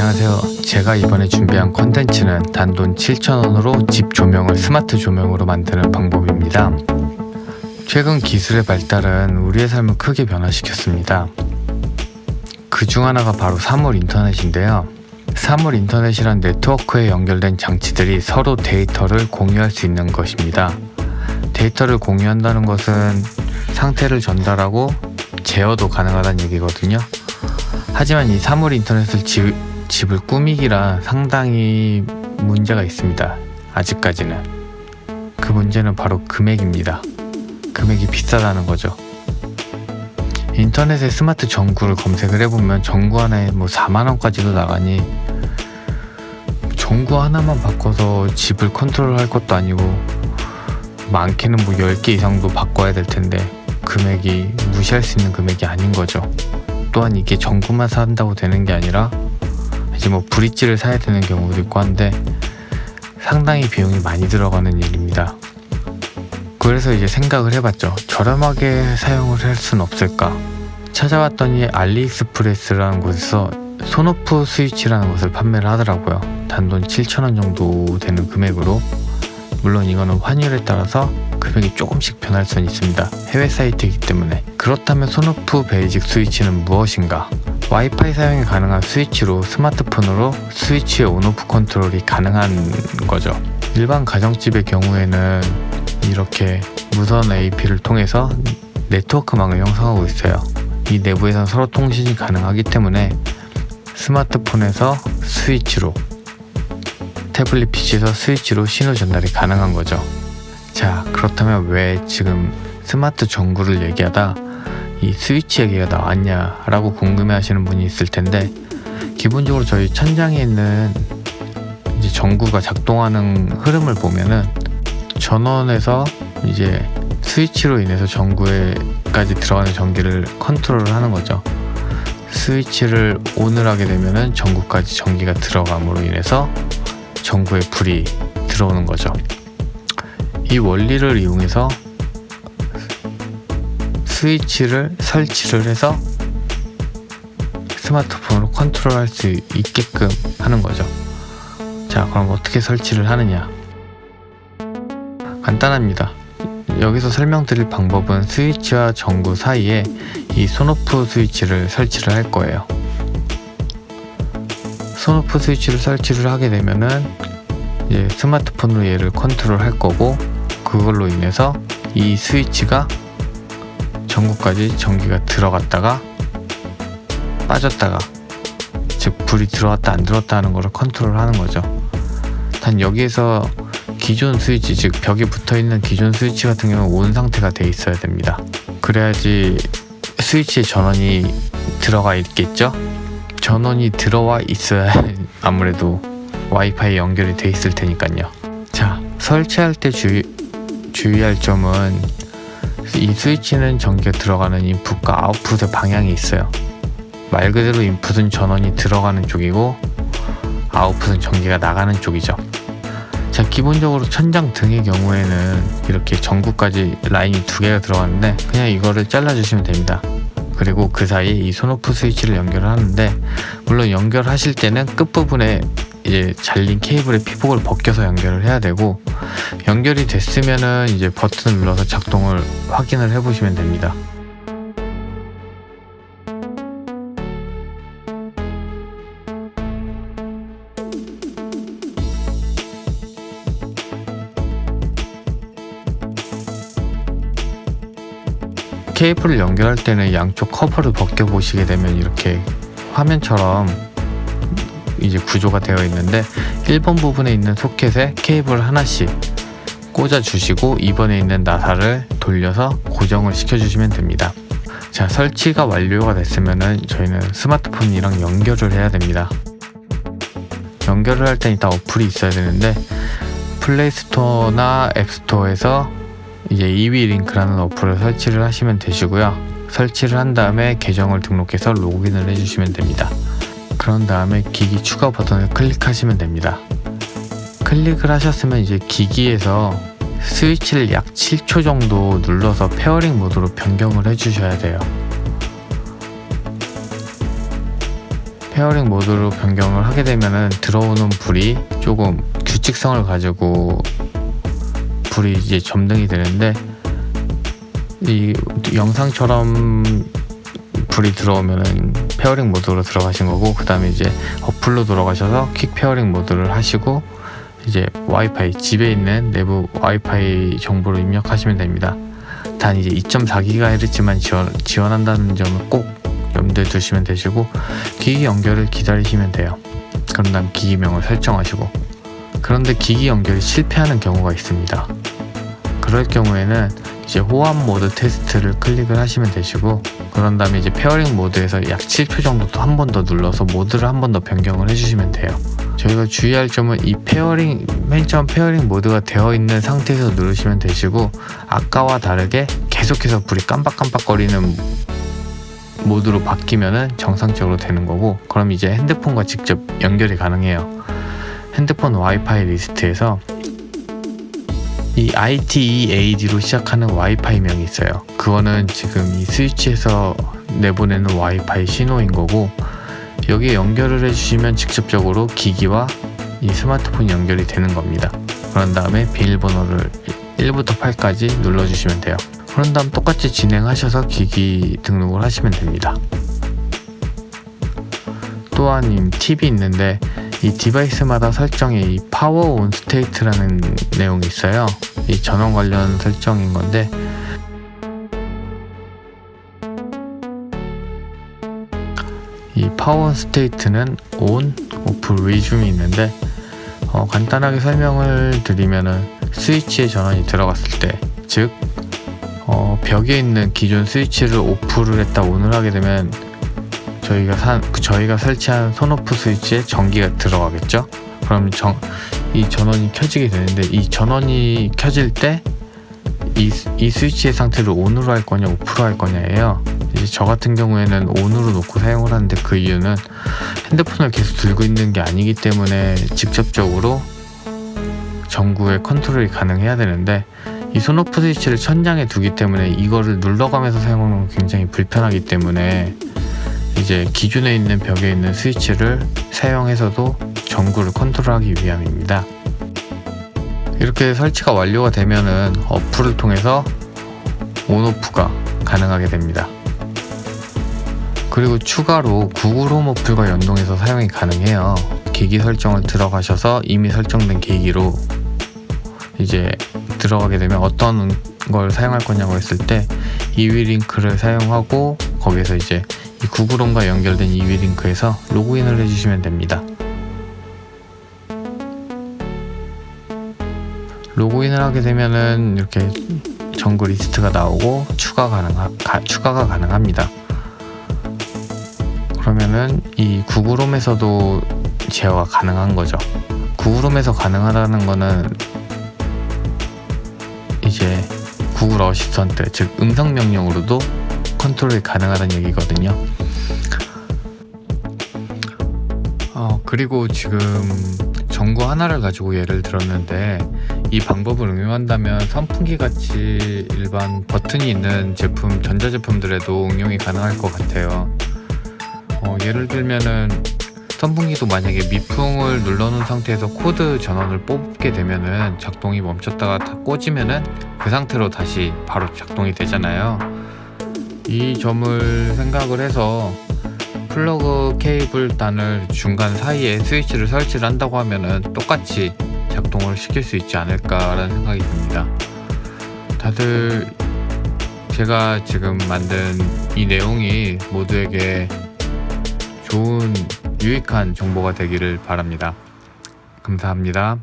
안녕하세요. 제가 이번에 준비한 컨텐츠는 단돈 7,000원으로 집 조명을 스마트 조명으로 만드는 방법입니다. 최근 기술의 발달은 우리의 삶을 크게 변화시켰습니다. 그 중 하나가 바로 사물 인터넷인데요. 사물 인터넷이란 네트워크에 연결된 장치들이 서로 데이터를 공유할 수 있는 것입니다. 데이터를 공유한다는 것은 상태를 전달하고 제어도 가능하다는 얘기거든요. 하지만 이 사물 인터넷을 집을 꾸미기란 상당히 문제가 있습니다. 아직까지는. 그 문제는 바로 금액입니다. 금액이 비싸다는 거죠. 인터넷에 스마트 전구를 검색을 해보면 전구 하나에 4만원까지도 나가니 전구 하나만 바꿔서 집을 컨트롤할 것도 아니고 많게는 10개 이상도 바꿔야 될 텐데 금액이 무시할 수 있는 금액이 아닌 거죠. 또한 이게 전구만 산다고 되는 게 아니라 이제 브릿지를 사야 되는 경우도 있고 한데 상당히 비용이 많이 들어가는 일입니다. 그래서 이제 생각을 해봤죠. 저렴하게 사용을 할 수는 없을까? 찾아봤더니 알리익스프레스라는 곳에서 손오프 스위치라는 것을 판매를 하더라고요. 단돈 7,000원 정도 되는 금액으로. 물론 이거는 환율에 따라서 금액이 조금씩 변할 수는 있습니다. 해외 사이트이기 때문에. 그렇다면 손오프 베이직 스위치는 무엇인가? 와이파이 사용이 가능한 스위치로 스마트폰으로 스위치의 온오프 컨트롤이 가능한 거죠. 일반 가정집의 경우에는 이렇게 무선 AP를 통해서 네트워크망을 형성하고 있어요. 이 내부에선 서로 통신이 가능하기 때문에 스마트폰에서 스위치로, 태블릿 PC에서 스위치로 신호 전달이 가능한 거죠. 자, 그렇다면 왜 지금 스마트 전구를 얘기하다 이 스위치 얘기가 나왔냐 라고 궁금해 하시는 분이 있을 텐데, 기본적으로 저희 천장에 있는 이제 전구가 작동하는 흐름을 보면은 전원에서 이제 스위치로 인해서 전구에까지 들어가는 전기를 컨트롤을 하는 거죠. 스위치를 ON을 하게 되면은 전구까지 전기가 들어감으로 인해서 전구에 불이 들어오는 거죠. 이 원리를 이용해서 스위치를 설치를 해서 스마트폰으로 컨트롤할 수 있게끔 하는 거죠. 자, 그럼 어떻게 설치를 하느냐? 간단합니다. 여기서 설명드릴 방법은 스위치와 전구 사이에 이 손오프 스위치를 설치를 할 거예요. 손오프 스위치를 설치를 하게 되면은 이제 스마트폰으로 얘를 컨트롤 할 거고, 그걸로 인해서 이 스위치가 전구까지 전기가 들어갔다가 빠졌다가, 즉 불이 들어왔다 안 들어왔다 하는 거를 컨트롤 하는 거죠. 단 여기에서 기존 스위치, 즉 벽에 붙어있는 기존 스위치 같은 경우는 온 상태가 돼 있어야 됩니다. 그래야지 스위치에 전원이 들어가 있겠죠. 전원이 들어와 있어야 아무래도 와이파이 연결이 돼 있을 테니까요. 자, 설치할 때 주의할 점은 이 스위치는 전기가 들어가는 인풋과 아웃풋의 방향이 있어요. 말 그대로 인풋은 전원이 들어가는 쪽이고 아웃풋은 전기가 나가는 쪽이죠. 자, 기본적으로 천장 등의 경우에는 이렇게 전구까지 라인이 2개가 들어가는데 그냥 이거를 잘라주시면 됩니다. 그리고 그 사이에 이 손오프 스위치를 연결을 하는데, 물론 연결하실 때는 끝부분에 이제 잘린 케이블의 피복을 벗겨서 연결을 해야 되고, 연결이 됐으면은 이제 버튼을 눌러서 작동을 확인을 해보시면 됩니다. 케이블을 연결할 때는 양쪽 커버를 벗겨 보시게 되면 이렇게 화면처럼 이제 구조가 되어 있는데, 1번 부분에 있는 소켓에 케이블 하나씩 꽂아 주시고 2번에 있는 나사를 돌려서 고정을 시켜 주시면 됩니다. 자, 설치가 완료가 됐으면은 저희는 스마트폰이랑 연결을 해야 됩니다. 연결을 할 땐 일단 어플이 있어야 되는데, 플레이스토어나 앱스토어에서 이제 이위링크라는 어플을 설치를 하시면 되시고요. 설치를 한 다음에 계정을 등록해서 로그인을 해주시면 됩니다. 그런 다음에 기기 추가 버튼을 클릭하시면 됩니다. 클릭을 하셨으면 이제 기기에서 스위치를 약 7초 정도 눌러서 페어링 모드로 변경을 해주셔야 돼요. 페어링 모드로 변경을 하게 되면은 들어오는 불이 조금 규칙성을 가지고 불이 이제 점등이 되는데, 이 영상처럼 불이 들어오면은 페어링 모드로 들어가신 거고, 그 다음에 이제 어플로 돌아가셔서 퀵 페어링 모드를 하시고 이제 와이파이, 집에 있는 내부 와이파이 정보를 입력하시면 됩니다. 단 이제 2.4GHz만 지원한다는 점을 꼭 염두에 두시면 되시고, 기기 연결을 기다리시면 돼요. 그런 다음 기기명을 설정하시고, 그런데 기기 연결이 실패하는 경우가 있습니다. 그럴 경우에는 이제 호환 모드 테스트를 클릭을 하시면 되시고, 그런 다음에 이제 페어링 모드에서 약 7초 정도 또 한 번 더 눌러서 모드를 한 번 더 변경을 해주시면 돼요. 저희가 주의할 점은 이 맨 처음 페어링 모드가 되어 있는 상태에서 누르시면 되시고, 아까와 다르게 계속해서 불이 깜빡깜빡거리는 모드로 바뀌면은 정상적으로 되는 거고, 그럼 이제 핸드폰과 직접 연결이 가능해요. 핸드폰 와이파이 리스트에서 이 ITE-AD로 시작하는 와이파이 명이 있어요. 그거는 지금 이 스위치에서 내보내는 와이파이 신호인 거고, 여기에 연결을 해주시면 직접적으로 기기와 이 스마트폰 연결이 되는 겁니다. 그런 다음에 비밀번호를 1부터 8까지 눌러주시면 돼요. 그런 다음 똑같이 진행하셔서 기기 등록을 하시면 됩니다. 또한 팁이 있는데, 이 디바이스마다 설정에 이 파워 온 스테이트라는 내용이 있어요. 이 전원 관련 설정인 건데, 이 파워 온 스테이트는 온, 오프, 리줌이 있는데, 간단하게 설명을 드리면은 스위치에 전원이 들어갔을 때, 즉 벽에 있는 기존 스위치를 오프를 했다 온을 하게 되면 저희가 설치한 손오프 스위치에 전기가 들어가겠죠. 그럼 이 전원이 켜지게 되는데, 이 전원이 켜질 때 이 스위치의 상태를 온으로 할 거냐 오프로 할 거냐예요. 이제 저 같은 경우에는 온으로 놓고 사용을 하는데, 그 이유는 핸드폰을 계속 들고 있는 게 아니기 때문에 직접적으로 전구의 컨트롤이 가능해야 되는데, 이 손오프 스위치를 천장에 두기 때문에 이거를 눌러가면서 사용하는 건 굉장히 불편하기 때문에 이제 기존에 있는 벽에 있는 스위치를 사용해서도 전구를 컨트롤하기 위함입니다. 이렇게 설치가 완료가 되면은 어플을 통해서 온오프가 가능하게 됩니다. 그리고 추가로 구글 홈 어플과 연동해서 사용이 가능해요. 기기 설정을 들어가셔서 이미 설정된 기기로 이제 들어가게 되면 어떤 걸 사용할 거냐고 했을 때 2위 링크를 사용하고, 거기에서 이제 이 구글홈과 연결된 2위 링크에서 로그인을 해주시면 됩니다. 로그인을 하게 되면은 이렇게 전구 리스트가 나오고 추가가 가능합니다. 그러면은 이 구글홈에서도 제어가 가능한 거죠. 구글홈에서 가능하다는 거는 이제 구글 어시스턴트, 즉 음성 명령으로도 컨트롤이 가능하다는 얘기거든요. 그리고 지금 전구 하나를 가지고 예를 들었는데, 이 방법을 응용한다면 선풍기 같이 일반 버튼이 있는 제품, 전자제품들에도 응용이 가능할 것 같아요. 예를 들면은 선풍기도 만약에 미풍을 눌러놓은 상태에서 코드 전원을 뽑게 되면은 작동이 멈췄다가 다 꽂으면은 그 상태로 다시 바로 작동이 되잖아요. 이 점을 생각을 해서 플러그 케이블 단을 중간 사이에 스위치를 설치를 한다고 하면은 똑같이 작동을 시킬 수 있지 않을까라는 생각이 듭니다. 다들 제가 지금 만든 이 내용이 모두에게 좋은 유익한 정보가 되기를 바랍니다. 감사합니다.